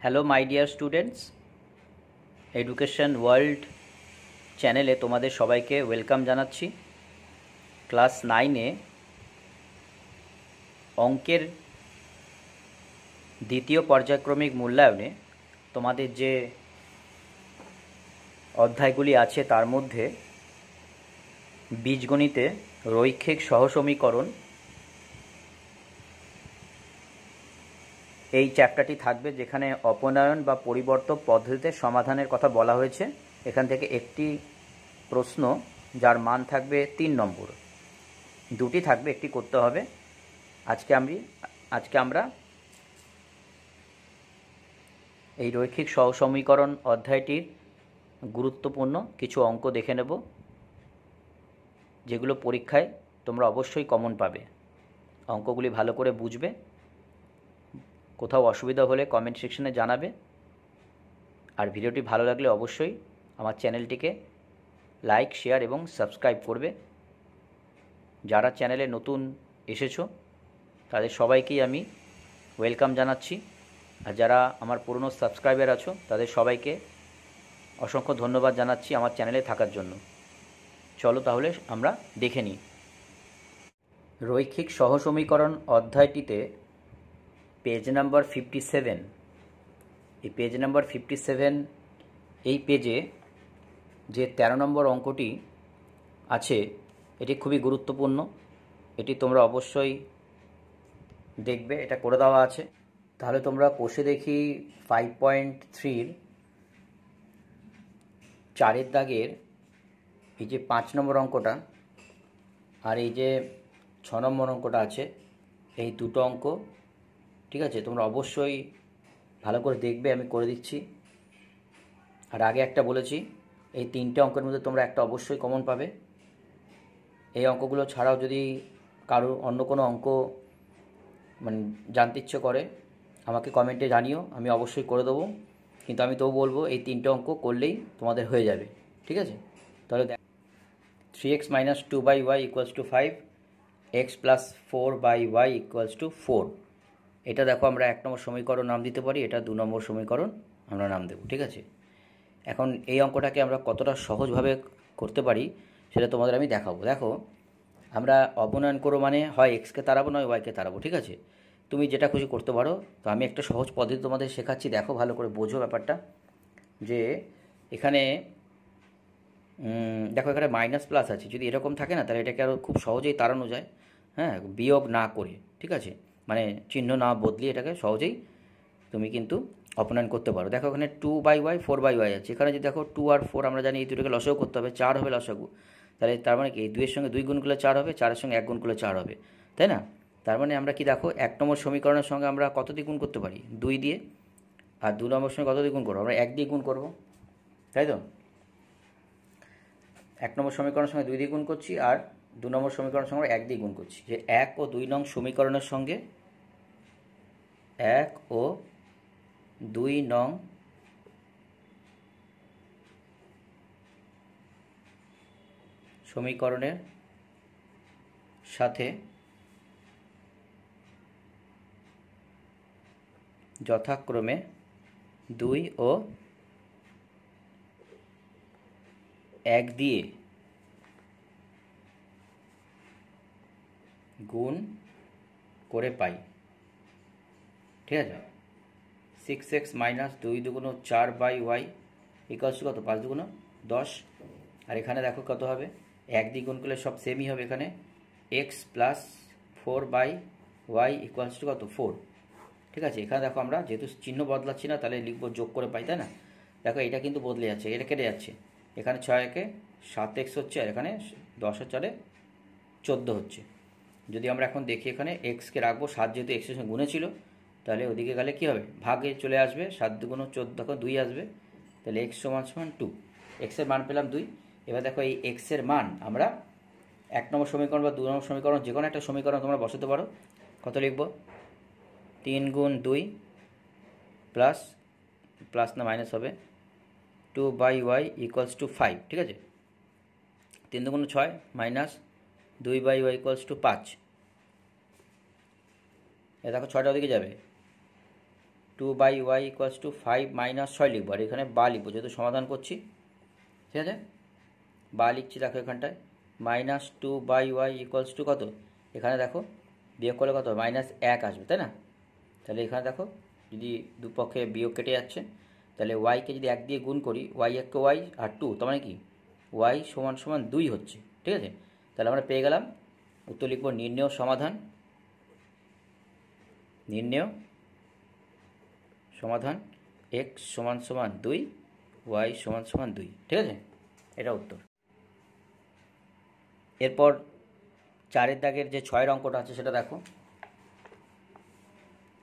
Hello my dear students, education world চ্যানেলে তোমাদের সবাইকে ওয়েলকাম জানাচ্ছি। ক্লাস 9-এ অঙ্কের দ্বিতীয় পর্যায়ক্রমিক মূল্যায়নে তোমাদের যে অধ্যায়গুলি আছে তার মধ্যে বীজগণিতে রৈখিক সহসমীকরণ এই চ্যাপ্টারটি থাকবে, যেখানে অপনয়ন বা পরিবর্তক পদ্ধতিতে সমাধানের কথা বলা হয়েছে। এখান থেকে একটি প্রশ্ন যার মান থাকবে 3 নম্বর, দুটি থাকবে, একটি করতে হবে। আজকে আমরা এই রৈখিক সহসমীকরণ অধ্যায়টির গুরুত্বপূর্ণ কিছু অঙ্ক দেখে নেব, যেগুলো পরীক্ষায় তোমরা অবশ্যই কমন পাবে। অঙ্কগুলি ভালো করে বুঝবে, কোথাও অসুবিধা হলে কমেন্ট সেকশনে জানাবে। আর ভিডিওটি ভালো লাগলে অবশ্যই আমার চ্যানেলটিকে লাইক, শেয়ার এবং সাবস্ক্রাইব করবে। যারা চ্যানেলে নতুন এসেছো তাদের সবাইকেই আমি ওয়েলকাম জানাচ্ছি, আর যারা আমার পুরনো সাবস্ক্রাইবার আছো তাদের সবাইকে অসংখ্য ধন্যবাদ জানাচ্ছি আমার চ্যানেলে থাকার জন্য। চলো তাহলে আমরা দেখে নিই। রৈখিক সহসমীকরণ অধ্যায়টিতে পেজ নাম্বার 57, এই পেজ নাম্বার 57 এই পেজে যে 13 নম্বর অঙ্কটি আছে এটি খুবই গুরুত্বপূর্ণ। এটি তোমরা অবশ্যই দেখবে, এটা করে দেওয়া আছে। তাহলে তোমরা কষে দেখি 5.3-র 4-এর দাগের এই যে 5 নম্বর অঙ্কটা আর এই যে 6 নম্বর অঙ্কটা আছে, এই দুটো অঙ্ক, ঠিক আছে, তোমরা অবশ্যই ভালো করে দেখবে। আমি করে দিচ্ছি। আর আগে একটা বলেছি, এই 3টে অঙ্কের মধ্যে তোমরা একটা অবশ্যই কমন পাবে। এই অঙ্কগুলো ছাড়াও যদি কারো অন্য কোনো অঙ্ক জানতে ইচ্ছে করে আমাকে কমেন্টে জানিও, আমি অবশ্যই করে দেবো। কিন্তু আমি তবু বলবো এই 3টে অঙ্ক করলেই তোমাদের হয়ে যাবে, ঠিক আছে? তাহলে 3x - 2/y = 5, x + 4/y = 4। এটা দেখো আমরা 1 নম্বর সমীকরণ নাম দিতে পারি, এটা 2 নম্বর সমীকরণ আমরা নাম দেব, ঠিক আছে? এখন এই অঙ্কটাকে আমরা কতটা সহজভাবে করতে পারি সেটা তোমাদের আমি দেখাবো। দেখো, আমরা অপনয়ন করো মানে হয় এক্সকে তাড়াবো নয় ওয়াইকে তাড়াবো, ঠিক আছে? তুমি যেটা খুশি করতে পারো। তো আমি একটা সহজ পদ্ধতি তোমাদের শেখাচ্ছি, দেখো ভালো করে বোঝো ব্যাপারটা। যে এখানে দেখো, এখানে মাইনাস প্লাস আছে, যদি এরকম থাকে না তাহলে এটাকে আরও খুব সহজেই তাড়ানো যায়, হ্যাঁ, বিয়োগ না করে, ঠিক আছে? মানে চিহ্ন না বদলিয়ে এটাকে সহজেই তুমি কিন্তু অপনয়ন করতে পারো। দেখো এখানে 2/y 4/y আছে, এখানে যদি দেখো 2 আর 4 আমরা জানি এই দুটোকে লসাগু করতে হবে, 4 হবে লসাগু। তাহলে তার মানে কি, 2-এর সঙ্গে 2 গুণ করলে 4 হবে, 4-এর সঙ্গে 1 গুণ করলে 4 হবে, তাই না? তার মানে আমরা কি দেখো, 1 নম্বর সমীকরণের সঙ্গে আমরা কত দিয়ে গুণ করতে পারি? 2 দিয়ে। আর 2 নম্বর সঙ্গে কত দিয়ে গুণ করবো? আমরা 1 দিয়ে গুণ করবো, তাই তো? 1 নম্বর সমীকরণের সঙ্গে 2 দিয়ে গুণ করছি, আর 2 নম্বর সমীকরণের সঙ্গে 1 দিয়ে গুণ করছি। যে 1 ও 2 নং সমীকরণের সঙ্গে 1 ও 2 নং সমীকরণের সাথে যথাক্রমে 2 ও 1 দিয়ে গুণ করে পাই, ঠিক আছে? 6x - 2 দুগুণ 4/y = কত? 5 দুগুণ 10। আর এখানে দেখো কত হবে, 1 দিয়ে গুণ করলে সব সেমই হবে। এখানে x + 4/y = কত? 4, ঠিক আছে? এখানে দেখো আমরা যেহেতু চিহ্ন বদলাচ্ছি না, তাহলে লিখবো যোগ করে পাই, তাই না? দেখো এটা কিন্তু বদলে যাচ্ছে, এটা কেটে যাচ্ছে। এখানে 6-এ 7x হচ্ছে, আর এখানে 10 + 4 = 14 হচ্ছে। যদি আমরা এখন দেখি, এখানে এক্সকে রাখবো, 7 যেহেতু এক্সের সঙ্গে গুণে ছিল, তাহলে ওদিকে গেলে কী হবে? ভাগে চলে আসবে, 7 দুগুণ 14, দেখো 2 আসবে, তাহলে x = 2। এক্সের মান পেলাম 2। এবার দেখো এই এক্সের মান আমরা 1 নম্বর সমীকরণ বা 2 নম্বর সমীকরণ যে কোনো একটা সমীকরণ তোমরা বসাতে পারো। কত লিখবো? 3 গুণ 2 প্লাস প্লাস না মাইনাস হবে 2/y = 5, ঠিক আছে? 3 দুগুণ 6 মাইনাস 2/y = 5। এ দেখো 6টা ওদিকে যাবে, 2/y ইকুয়ালস টু 5 - 6 লিখবো, আর এখানে বা লিখবো যেহেতু সমাধান করছি। ঠিক আছে, বা লিখছি, দেখো এখানটায় -2/y ইকুয়ালস টু কত, এখানে দেখো বিয়োগ করলে কত -1 আসবে, তাই না? তাহলে এখানে দেখো যদি দুপক্ষে বিয়োগ কেটে যাচ্ছে, তাহলে ওয়াইকে যদি 1 দিয়ে গুণ করি, ওয়াই 1 ওয়াই আর 2, তার মানে কি ওয়াই সমান সমান 2 হচ্ছে। ঠিক আছে, তাহলে আমরা পেয়ে গেলাম, উত্তর লিখব নির্ণেয় সমাধান, নির্ণেয় সমাধান x সমান সমান 2, y সমান সমান 2। ঠিক আছে, এটা উত্তর। এরপর 4-এর দাগের যে 6-এর অঙ্কটা আছে সেটা দেখো।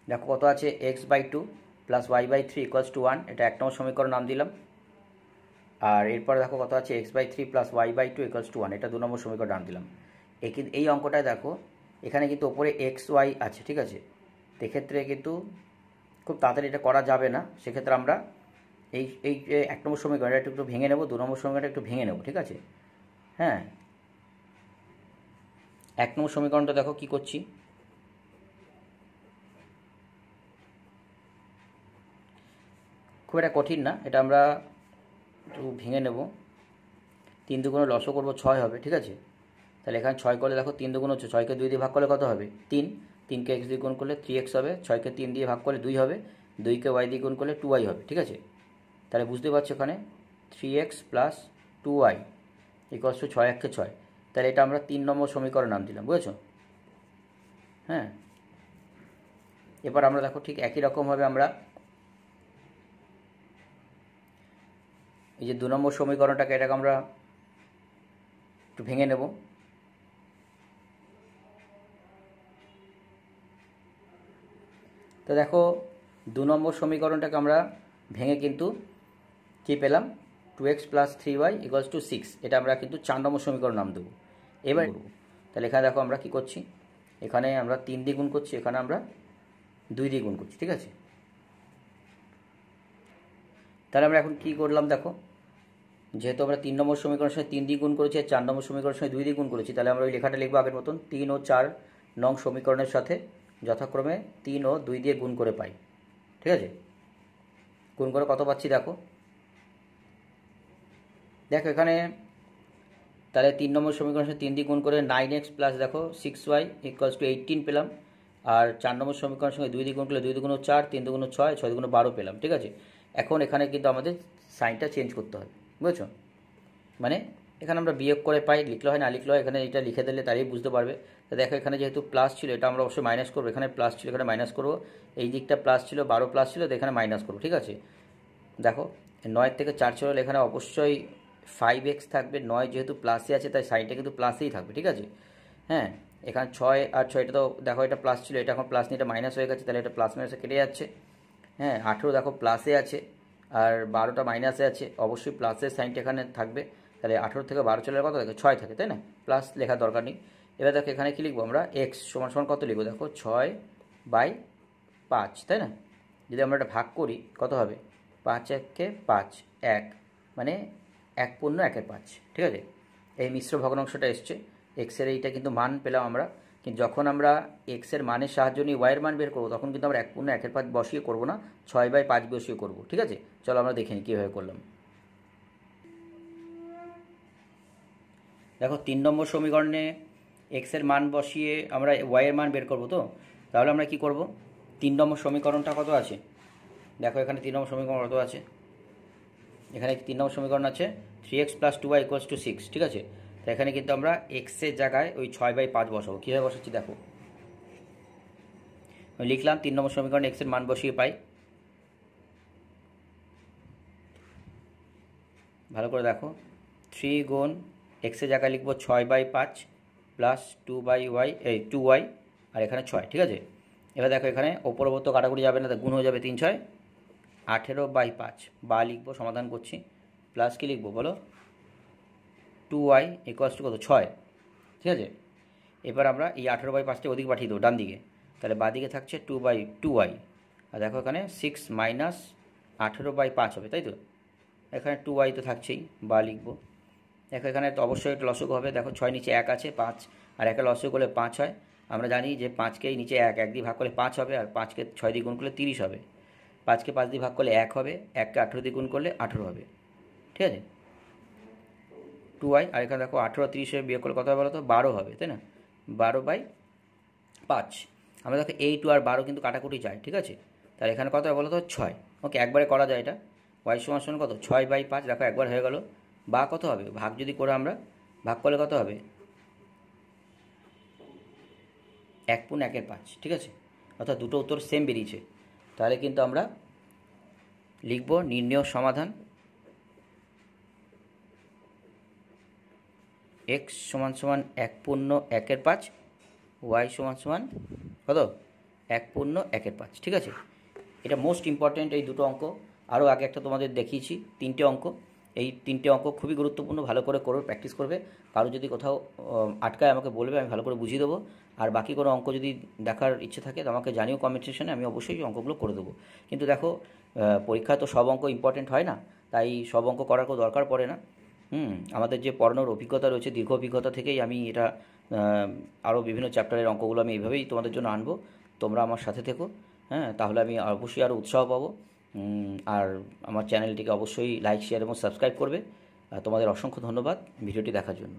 দেখো কত আছে, x/2 plus y/3 equals to 1, এটা 1 নম্বর সমীকরণ নাম দিলাম। আর এরপর দেখো কত আছে, x/3 plus y/2 equals to 1, এটা 2 নম্বর সমীকরণ নাম দিলাম। এই অঙ্কটায় দেখো এখানে কিন্তু ওপরে xy আছে। ঠিক আছে, এক্ষেত্রে কিন্তু খুব তাড়াতাড়ি এটা করা যাবে না, সেক্ষেত্রে আমরা এই 1 নম্বর সমীকরণটা একটু ভেঙে নেব, 2 নম্বর সমীকরণটা একটু ভেঙে নেব। ঠিক আছে, হ্যাঁ, 1 নম্বর সমীকরণটা দেখো কি করছি, খুব একটা কঠিন না, এটা আমরা একটু ভেঙে নেব। 3 দুগুণ লসও করবো, 6 হবে। ঠিক আছে, তাহলে এখানে 6 করলে দেখো 3 দুগুণ হচ্ছে, 6কে 2 দিয়ে ভাগ করলে কত হবে 3, 3কে x দিয়ে গুণ করলে 3x হবে, 6কে 3 দিয়ে ভাগ করলে 2 হবে, 2কে y দিয়ে গুণ করলে 2y হবে। ঠিক আছে, তাহলে বুঝতে পারছো এখানে 3x plus 2y equals to 6 1 6, তাহলে এটা আমরা 3 নম্বর সমীকরণ নাম দিলাম, বুঝেছো? হ্যাঁ, এবার আমরা দেখো ঠিক একই রকমভাবে আমরা এই যে 2 নম্বর সমীকরণটাকে, এটাকে আমরা একটু ভেঙে নেব। তো দেখো 2 নম্বর সমীকরণটাকে আমরা ভেঙে কিন্তু কী পেলাম, 2x plus 3y equals to 6, এটা আমরা কিন্তু 4 নম্বর সমীকরণ নাম দেবো। এবার তাহলে এখানে দেখো আমরা কি করছি, এখানে আমরা 3 দিয়ে গুণ করছি, এখানে আমরা 2 দিয়ে গুণ করছি। ঠিক আছে, তাহলে আমরা এখন কি করলাম দেখো, যেহেতু আমরা 3 নম্বর সমীকরণের সঙ্গে 3 দিয়ে গুণ করেছি আর 4 নম্বর সমীকরণের সঙ্গে 2 দিয়ে গুণ করেছি, তাহলে আমরা ওই লেখাটা লিখবো আগের মতন, 3 ও 4 নং সমীকরণের সাথে যথাক্রমে 3 ও 2 দিয়ে গুণ করে পাই। ঠিক আছে, গুণ করে কত পাচ্ছি দেখো, দেখো এখানে তাহলে 3 নম্বর সমীকরণের সাথে 3 দিয়ে গুণ করে 9x প্লাস দেখো 6y ইকুয়ালস টু 18 পেলাম। আর 4 নম্বর সমীকরণের সঙ্গে 2 দিয়ে গুণ করলে 2 দুগুণ 4, 3 দুগুণ 6, 6 দুগুণ 12 পেলাম। ঠিক আছে, এখন এখানে কিন্তু আমাদের সাইনটা চেঞ্জ করতে হবে, বুঝেছো? মানে এখানে আমরা বিয়োগ করে পাই, লিখলে হয় না লিখলে হয়, এখানে এটা লিখে দিলে তাই বুঝতে পারবে। তো দেখো এখানে যেহেতু প্লাস ছিল, এটা আমরা অবশ্যই মাইনাস করবো, এখানে প্লাস ছিল এখানে মাইনাস করবো, এই দিকটা প্লাস ছিল 12 প্লাস ছিল, তো এখানে মাইনাস করবো। ঠিক আছে, দেখো 9 থেকে 4 চলে গেলে এখানে অবশ্যই 5x থাকবে, 9 যেহেতু প্লাসে আছে তাই সাইনটা কিন্তু প্লাসেই থাকবে। ঠিক আছে, হ্যাঁ, এখানে 6 আর 6, এটা তো দেখো এটা প্লাস ছিল, এটা এখন প্লাস নিয়ে এটা মাইনাস হয়ে গেছে, তাহলে এটা প্লাস মাইনাসে কেটে যাচ্ছে। হ্যাঁ, 18 দেখো প্লাসে আছে আর 12টা মাইনাসে আছে, অবশ্যই প্লাসের সাইনটা এখানে থাকবে, তাহলে 18 থেকে 12 চলে কত থাকে 6 থাকে, তাই না? প্লাস লেখার দরকার নেই। এবার দেখো এখানে কী লিখবো আমরা, x সমান সমান কত লিখবো দেখো 6/5, তাই না? যদি আমরা এটা ভাগ করি কত হবে, 5 1 5, 1 মানে 1 পূর্ণ 1/5। ঠিক আছে, এই মিশ্র ভগ্নাংশটা এসছে, এক্সের এইটা কিন্তু মান পেলাম আমরা, কিন্তু যখন আমরা এক্সের মানের সাহায্য নিয়ে ওয়াইয়ের মান বের করবো তখন কিন্তু আমরা 1 পূর্ণ 1/5 বসিয়ে করবো না, 6/5 বসিয়ে করবো। ঠিক আছে, চলো আমরা দেখে নিই কীভাবে করলাম। দেখো 3 নম্বর সমীকরণে এক্সের মান বসিয়ে আমরা ওয়াইয়ের মান বের করবো, তো তাহলে আমরা কি করব, 3 নম্বর সমীকরণটা কত আছে দেখো, এখানে 3 নম্বর সমীকরণ কত আছে, এখানে 3 নম্বর সমীকরণ আছে 3x plus 2y equals to 6। ঠিক আছে, তো এখানে কিন্তু আমরা এক্সের জায়গায় ওই 6/5 বসাবো। কীভাবে বসাচ্ছি দেখো, লিখলাম 3 নম্বর সমীকরণ এক্সের মান বসিয়ে পাই, ভালো করে দেখো 3 গুণ এক্সের জায়গায় লিখবো 6/5 প্লাস 2y আর এখানে 6। ঠিক আছে, এবার দেখো এখানে ওপরবর্তী কাটাকুটি যাবে না, গুণ হয়ে যাবে 3 6 18/5, বা লিখবো, সমাধান করছি, প্লাস কি লিখবো বলো 2y ইকুয়ালস টু কত 6। ঠিক আছে, এবার আমরা এই 18/5টা ওদিকে পাঠিয়ে দেবো ডান দিকে, তাহলে বাঁ দিকে থাকছে 2y, আর দেখো এখানে 6 মাইনাস 18/5 হবে, তাই তো? এখানে 2y তো থাকছেই, বা লিখবো, দেখো এখানে তো অবশ্যই একটা লসক হবে, দেখো 6 নিচে 1 আছে 5, আর একে লসক করলে 5 হয়, আমরা জানি যে 5কেই নিচে 1 দিয়ে ভাগ করলে 5 হবে, আর 5কে 6 দিয়ে গুণ করলে 30 হবে। 5কে 5 দিয়ে ভাগ করলে 1 হবে, 1কে 18 দিয়ে গুণ করলে 18 হবে, ঠিক আছে। 2y, আর এখানে দেখো 18 30 বিয়োগ করলে কত হবে বলো তো, 12 হবে, তাই না, 12/5। আমরা দেখো 8 আর 12 কিন্তু কাটাকুটি যায়, ঠিক আছে। তাহলে এখানে কত হবে বলো তো, 6। ওকে, একবারে করা যায় এটা। y সমান কত, 6/5, দেখো একবার হয়ে গেল। বা কত হবে, ভাগ যদি করে আমরা ভাগ করলে কত হবে, 1/1/5, ঠিক আছে। অর্থাৎ দুটো উত্তর সেম বেরিয়েছে। তাহলে কিন্তু আমরা লিখব নির্ণেয় সমাধান x সমান 1/1/5, y সমান কত, 1/1/5, ঠিক আছে। এটা মোস্ট ইম্পর্ট্যান্ট এই দুটো অঙ্ক। আরও আগে একটা তোমাদের দেখিয়েছি 3টে অঙ্ক। এই 3টে অঙ্ক খুবই গুরুত্বপূর্ণ, ভালো করে করো, প্র্যাকটিস করবে। কারো যদি কোথাও আটকায় আমাকে বলবে, আমি ভালো করে বুঝিয়ে দেবো। আর বাকি কোনো অঙ্ক যদি দেখার ইচ্ছে থাকে তো আমাকে জানিও কমেন্ট সেকশনে, আমি অবশ্যই অঙ্কগুলো করে দেবো। কিন্তু দেখো, পরীক্ষায় তো সব অঙ্ক ইম্পর্ট্যান্ট হয় না, তাই সব অঙ্ক করার কোনো দরকার পড়ে না। আমাদের যে পড়ানোর অভিজ্ঞতা রয়েছে, দীর্ঘ অভিজ্ঞতা থেকেই আমি এটা আরও বিভিন্ন চ্যাপ্টারের অঙ্কগুলো আমি এইভাবেই তোমাদের জন্য আনবো। তোমরা আমার সাথে থেকো, হ্যাঁ, তাহলে আমি অবশ্যই আরও উৎসাহ পাবো। আর আমার চ্যানেলটিকে অবশ্যই লাইক, শেয়ার এবং সাবস্ক্রাইব করবে। তোমাদের অসংখ্য ধন্যবাদ ভিডিওটি দেখার জন্য।